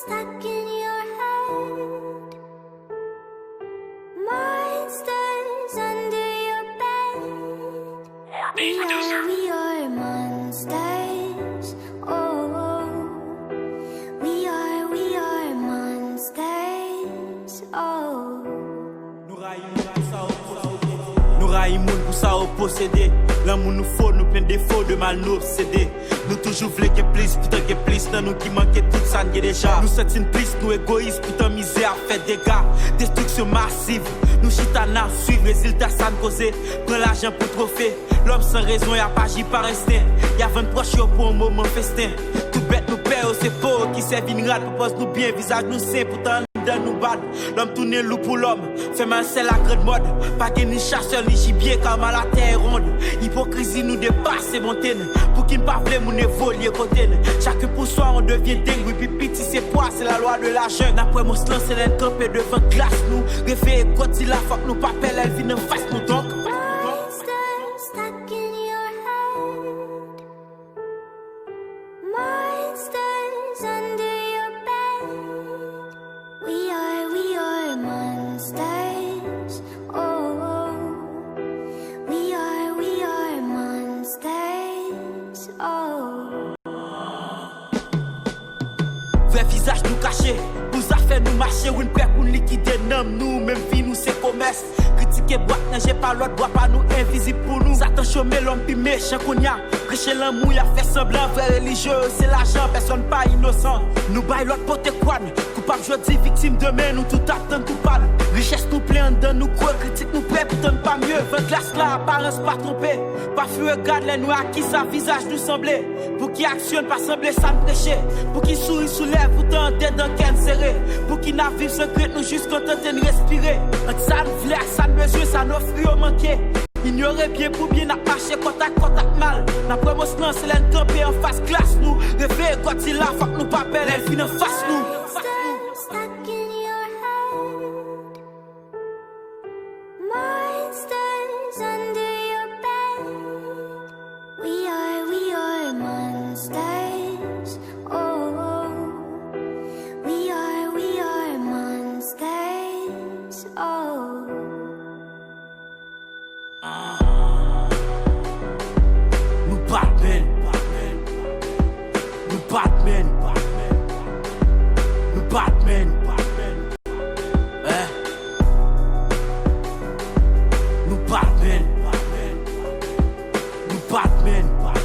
stuck in your head. Monsters under your bed. We are monsters. Oh, we are monsters. Oh. Nous raillons pour ça au posséder. L'amour nous faut, nous plein défauts de mal nous obséder. Nous toujours voulons que plus, putain que plus. Dans nous qui manquait tout ça n'est déjà. Nous sentons plus, nous égoïstes, putain misère fait dégâts. Destruction massive, nous chitana suivre, résultat ça ne causer. Prends l'argent pour trophée. L'homme sans raison, y'a pas agi par instinct. Y'a 20 proches pour un moment festin. Tout bête nous perd, c'est pauvre qui servent une rate. Propose nous bien, visage nous sain, pourtant dans nous bad. L'homme tourne loup pour l'homme. Fait mal c'est la grande mode. Pas que ni chasseur ni gibier comme à la terre ronde. Hypocrisie nous dépasse c'est montagne. Pour qui ne pas voulait mon évoluer côté. Chacun pour soi on devient dingue. Oui puis petit c'est quoi c'est la loi de la jeune. Après mon silence c'est l'incampé devant glace nous. Réveillé quand il a faut que nous pas pelle elle vient en face nous donc. Monsters stuck in your head. Monsters under your bed. We are monsters. Oh, we are monsters. Oh. Vrai visage nous caché, nous a fait nous marcher, une prêt pour nous liquider, nous, même vie nous c'est commerce. Critiquer boîte, j'ai pas l'autre, bois pas nous invisible pour nous. Satan chômé l'homme puis méchant qu'on y a. Riche l'amour, y a fait semblant, vrai religieux, c'est l'argent, personne pas innocent. Nous baille l'autre pote quoi, coupable jeudi, victime demain, nous tout attend coupable. Richesse nous plein dedans, nous croix, critique nous plaît, putain pas mieux. 20 glace là, apparence pas trompée. Pas fou, regarde les noirs qui sa visage nous semblait. Pour qui actionne, pas sembler ça me prêcher. Pour qui sourit, soulève, pourtant tête dans qu'elle serré. Pour qui n'a vive secret, nous juste contentés de respirer. Ça nous voulait, ça nous besoin, ça nous offre au manqué. Ignorer bien pour bien, n'a marché contact mal. N'a promotion, c'est l'encampé en face classe nous. Réveillé quand il a, faut que nous pas perdre, elle finit en face nous. Stuck in your head. Monsters under your bed. We are monsters. Oh, we are monsters. Oh. Nous Batman, nous Batman, nous Batman.